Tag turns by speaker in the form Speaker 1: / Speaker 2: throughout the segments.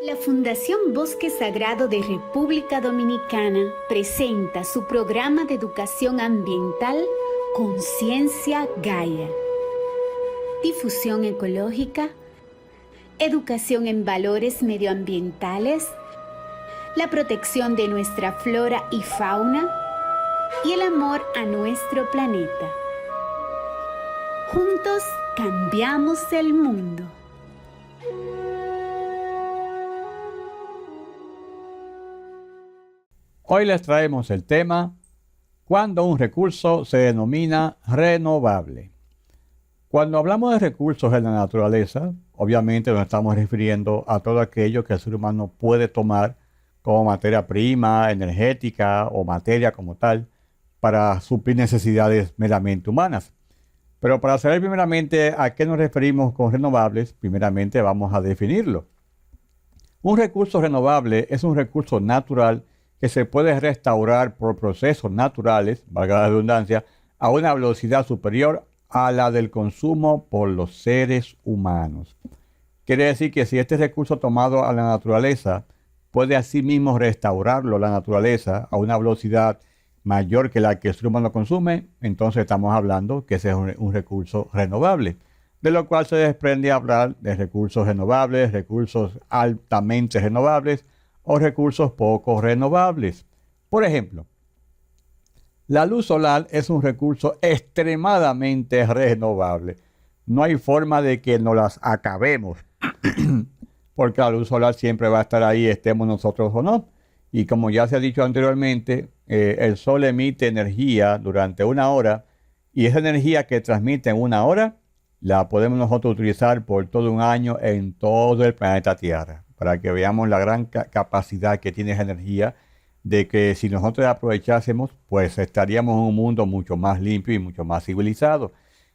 Speaker 1: La Fundación Bosque Sagrado de República Dominicana presenta su programa de educación ambiental Conciencia Gaia. Difusión ecológica, educación en valores medioambientales, la protección de nuestra flora y fauna y el amor a nuestro planeta. Juntos cambiamos el mundo.
Speaker 2: Hoy les traemos el tema cuando un recurso se denomina renovable. Cuando hablamos de recursos en la naturaleza, obviamente nos estamos refiriendo a todo aquello que el ser humano puede tomar como materia prima, energética o materia como tal para suplir necesidades meramente humanas. Pero para saber primeramente a qué nos referimos con renovables, primeramente vamos a definirlo. Un recurso renovable es un recurso natural que se puede restaurar por procesos naturales, valga la redundancia, a una velocidad superior a la del consumo por los seres humanos. Quiere decir que si este recurso tomado a la naturaleza puede asimismo restaurarlo la naturaleza a una velocidad mayor que la que el ser humano consume, entonces estamos hablando que ese es un recurso renovable, de lo cual se desprende hablar de recursos renovables, recursos altamente renovables, o recursos poco renovables. Por ejemplo, la luz solar es un recurso extremadamente renovable. No hay forma de que nos las acabemos, porque la luz solar siempre va a estar ahí, estemos nosotros o no. Y como ya se ha dicho anteriormente, el sol emite energía durante una hora, y esa energía que transmite en una hora, la podemos nosotros utilizar por todo un año en todo el planeta Tierra, para que veamos la gran capacidad que tiene esa energía, de que si nosotros la aprovechásemos, pues estaríamos en un mundo mucho más limpio y mucho más civilizado.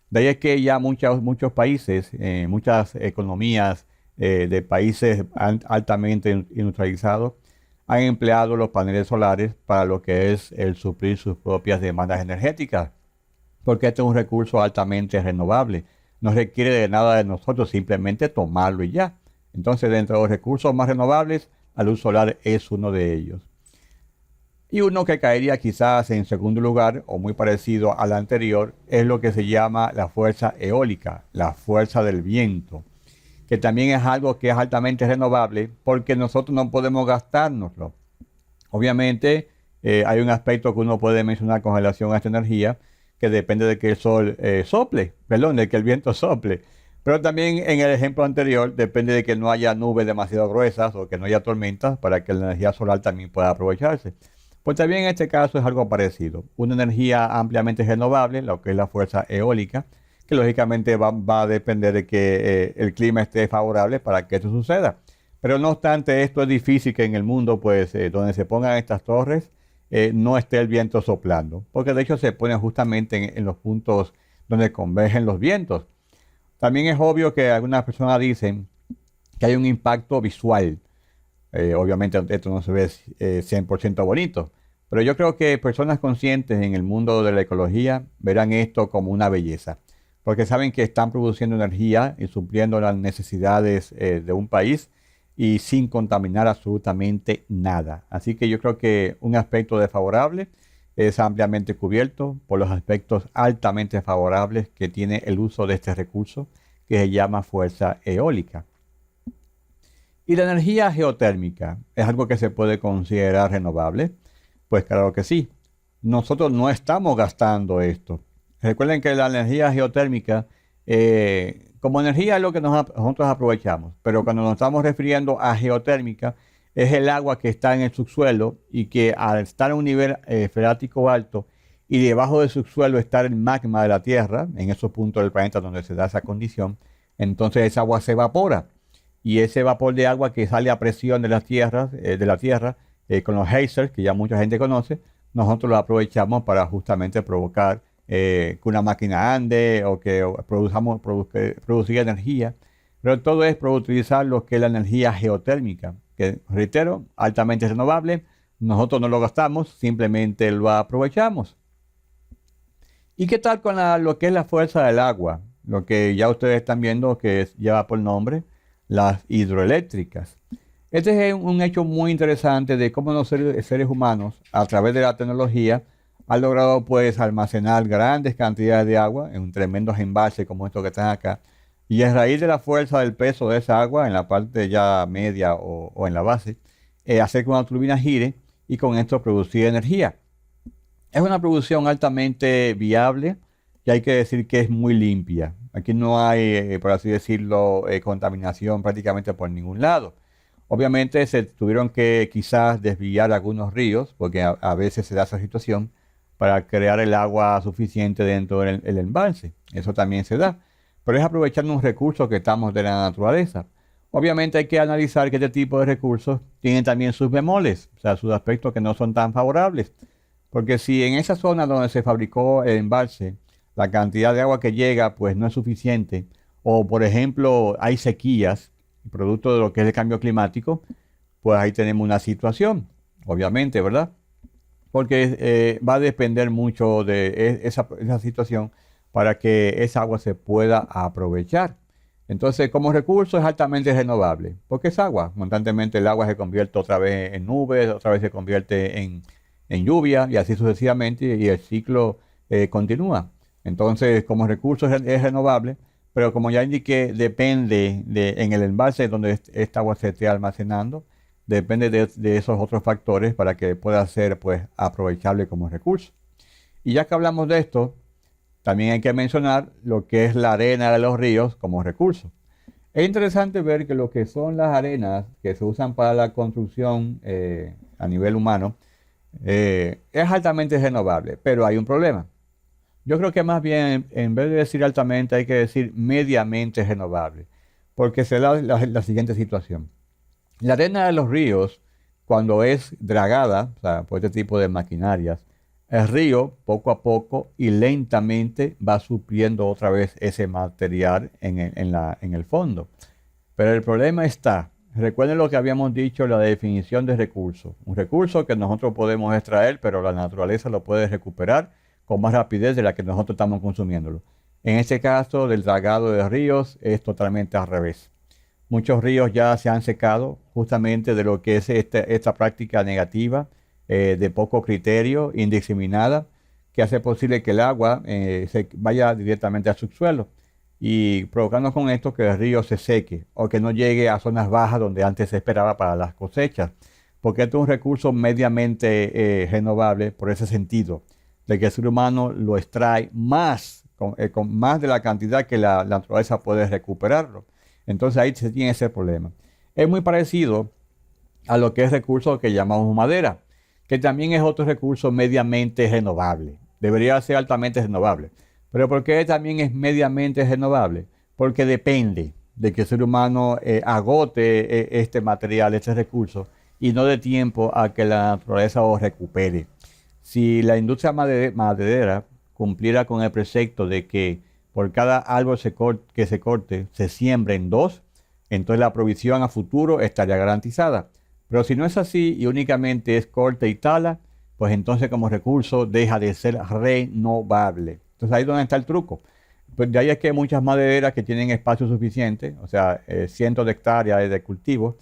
Speaker 2: De ahí es que ya muchos países, muchas economías de países altamente industrializados, han empleado los paneles solares para lo que es el suplir sus propias demandas energéticas, porque este es un recurso altamente renovable. No requiere de nada de nosotros, simplemente tomarlo y ya. Entonces, dentro de los recursos más renovables, la luz solar es uno de ellos. Y uno que caería quizás en segundo lugar, o muy parecido al anterior, es lo que se llama la fuerza eólica, la fuerza del viento, que también es algo que es altamente renovable porque nosotros no podemos gastárnoslo. Obviamente, hay un aspecto que uno puede mencionar con relación a esta energía, que depende de que el sol de que el viento sople. Pero también en el ejemplo anterior depende de que no haya nubes demasiado gruesas o que no haya tormentas para que la energía solar también pueda aprovecharse. Pues también en este caso es algo parecido. Una energía ampliamente renovable, lo que es la fuerza eólica, que lógicamente va a depender de que el clima esté favorable para que esto suceda. Pero no obstante, esto es difícil que en el mundo, pues, donde se pongan estas torres, no esté el viento soplando. Porque de hecho se pone justamente en los puntos donde convergen los vientos. También es obvio que algunas personas dicen que hay un impacto visual. Obviamente esto no se ve 100% bonito, pero yo creo que personas conscientes en el mundo de la ecología verán esto como una belleza, porque saben que están produciendo energía y supliendo las necesidades de un país y sin contaminar absolutamente nada. Así que yo creo que un aspecto desfavorable es ampliamente cubierto por los aspectos altamente favorables que tiene el uso de este recurso que se llama fuerza eólica. ¿Y la energía geotérmica es algo que se puede considerar renovable? Pues claro que sí. Nosotros no estamos gastando esto. Recuerden que la energía geotérmica, como energía es lo que nosotros aprovechamos, pero cuando nos estamos refiriendo a geotérmica, es el agua que está en el subsuelo y que al estar en un nivel freático alto y debajo del subsuelo está el magma de la Tierra, en esos puntos del planeta donde se da esa condición, entonces esa agua se evapora. Y ese vapor de agua que sale a presión de la tierra, con los geysers, que ya mucha gente conoce, nosotros lo aprovechamos para justamente provocar que una máquina ande o que producir energía. Pero todo es para utilizar lo que es la energía geotérmica, que reitero, altamente renovable. Nosotros no lo gastamos, simplemente lo aprovechamos. ¿Y qué tal con lo que es la fuerza del agua? Lo que ya ustedes están viendo que lleva por nombre las hidroeléctricas. Este es un hecho muy interesante de cómo los seres humanos, a través de la tecnología, han logrado pues almacenar grandes cantidades de agua en un tremendos embalses como estos que están acá. Y a raíz de la fuerza del peso de esa agua en la parte ya media o en la base, hacer que una turbina gire y con esto producir energía. Es una producción altamente viable y hay que decir que es muy limpia. Aquí no hay, por así decirlo, contaminación prácticamente por ningún lado. Obviamente se tuvieron que quizás desviar algunos ríos, porque a veces se da esa situación, para crear el agua suficiente dentro del embalse. Eso también se da. Pero es aprovechando un recurso que estamos de la naturaleza. Obviamente hay que analizar que este tipo de recursos tienen también sus bemoles, o sea, sus aspectos que no son tan favorables. Porque si en esa zona donde se fabricó el embalse, la cantidad de agua que llega pues no es suficiente, o por ejemplo hay sequías, producto de lo que es el cambio climático, pues ahí tenemos una situación, obviamente, ¿verdad? Porque va a depender mucho de esa situación para que esa agua se pueda aprovechar. Entonces, como recurso es altamente renovable, porque es agua. Constantemente el agua se convierte otra vez en nubes, otra vez se convierte en lluvia y así sucesivamente y el ciclo continúa. Entonces, como recurso es renovable, pero como ya indiqué, depende en el embalse donde esta agua se esté almacenando, depende de esos otros factores para que pueda ser pues aprovechable como recurso. Y ya que hablamos de esto, también hay que mencionar lo que es la arena de los ríos como recurso. Es interesante ver que lo que son las arenas que se usan para la construcción a nivel humano es altamente renovable, pero hay un problema. Yo creo que más bien, en vez de decir altamente, hay que decir mediamente renovable, porque se da la siguiente situación. La arena de los ríos, cuando es dragada, o sea, por este tipo de maquinarias, el río poco a poco y lentamente va supliendo otra vez ese material en el fondo. Pero el problema está, recuerden lo que habíamos dicho, la definición de recurso. Un recurso que nosotros podemos extraer, pero la naturaleza lo puede recuperar con más rapidez de la que nosotros estamos consumiéndolo. En este caso del dragado de ríos es totalmente al revés. Muchos ríos ya se han secado justamente de lo que es esta práctica negativa de poco criterio, indiscriminada, que hace posible que el agua se vaya directamente al subsuelo y provocando con esto que el río se seque o que no llegue a zonas bajas donde antes se esperaba para las cosechas, porque esto es un recurso mediamente renovable por ese sentido, de que el ser humano lo extrae más, con más de la cantidad que la naturaleza puede recuperarlo. Entonces ahí se tiene ese problema. Es muy parecido a lo que es recurso que llamamos madera, que también es otro recurso mediamente renovable. Debería ser altamente renovable. Pero ¿por qué también es mediamente renovable? Porque depende de que el ser humano agote este material, este recurso, y no dé tiempo a que la naturaleza lo recupere. Si la industria maderera cumpliera con el precepto de que por cada árbol que se corte se siembren dos, entonces la provisión a futuro estaría garantizada. Pero si no es así y únicamente es corte y tala, pues entonces como recurso deja de ser renovable. Entonces ahí es donde está el truco. Pues de ahí es que muchas madereras que tienen espacio suficiente, o sea, cientos de hectáreas de cultivos,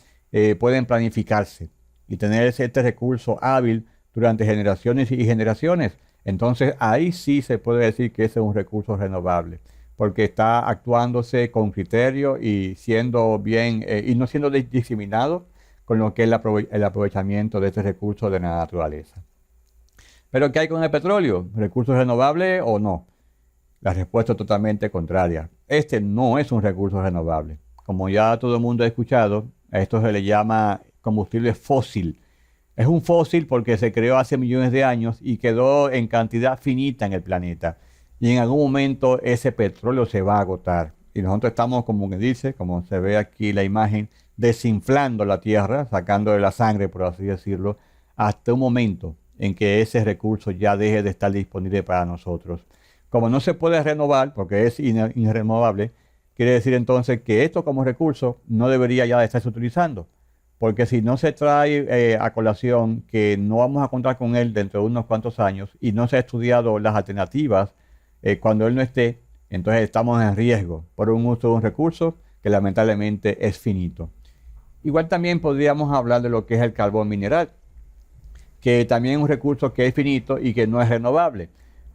Speaker 2: pueden planificarse y tener este recurso hábil durante generaciones y generaciones. Entonces ahí sí se puede decir que ese es un recurso renovable, porque está actuándose con criterio y siendo bien y no siendo discriminado con lo que es el aprovechamiento de este recurso de la naturaleza. Pero ¿qué hay con el petróleo? ¿Recurso renovable o no? La respuesta es totalmente contraria. Este no es un recurso renovable. Como ya todo el mundo ha escuchado, a esto se le llama combustible fósil. Es un fósil porque se creó hace millones de años y quedó en cantidad finita en el planeta. Y en algún momento ese petróleo se va a agotar. Y nosotros estamos, como que dice, como se ve aquí la imagen, desinflando la tierra, sacando de la sangre, por así decirlo, hasta un momento en que ese recurso ya deje de estar disponible para nosotros. Como no se puede renovar, porque es irrenovable, quiere decir entonces que esto como recurso no debería ya de estarse utilizando. Porque si no se trae a colación que no vamos a contar con él dentro de unos cuantos años y no se ha estudiado las alternativas cuando él no esté, entonces estamos en riesgo por un uso de un recurso que lamentablemente es finito. Igual también podríamos hablar de lo que es el carbón mineral, que también es un recurso que es finito y que no es renovable.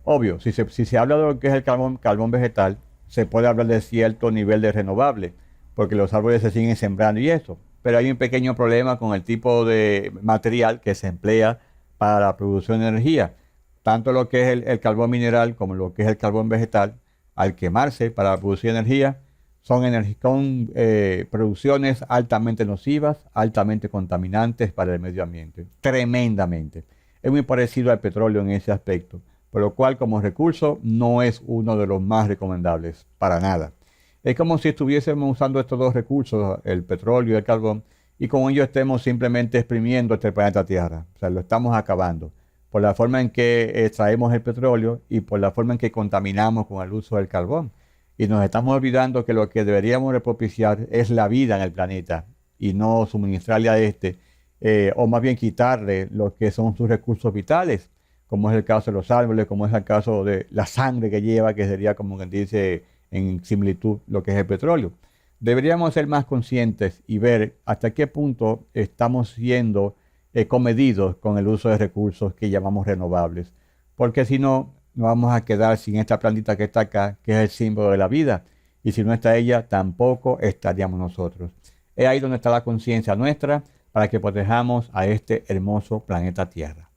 Speaker 2: Obvio, si se habla de lo que es el carbón vegetal, se puede hablar de cierto nivel de renovable, porque los árboles se siguen sembrando y eso. Pero hay un pequeño problema con el tipo de material que se emplea para la producción de energía. Tanto lo que es el carbón mineral como lo que es el carbón vegetal, al quemarse para producir energía, son producciones altamente nocivas, altamente contaminantes para el medio ambiente, tremendamente. Es muy parecido al petróleo en ese aspecto, por lo cual como recurso no es uno de los más recomendables, para nada. Es como si estuviésemos usando estos dos recursos, el petróleo y el carbón, y con ello estemos simplemente exprimiendo este planeta Tierra. O sea, lo estamos acabando por la forma en que extraemos el petróleo y por la forma en que contaminamos con el uso del carbón. Y nos estamos olvidando que lo que deberíamos de propiciar es la vida en el planeta y no suministrarle a o más bien quitarle lo que son sus recursos vitales, como es el caso de los árboles, como es el caso de la sangre que lleva, que sería como quien dice en similitud lo que es el petróleo. Deberíamos ser más conscientes y ver hasta qué punto estamos siendo comedidos con el uso de recursos que llamamos renovables, porque si no, nos vamos a quedar sin esta plantita que está acá, que es el símbolo de la vida, y si no está ella, tampoco estaríamos nosotros. Es ahí donde está la conciencia nuestra para que protejamos a este hermoso planeta Tierra.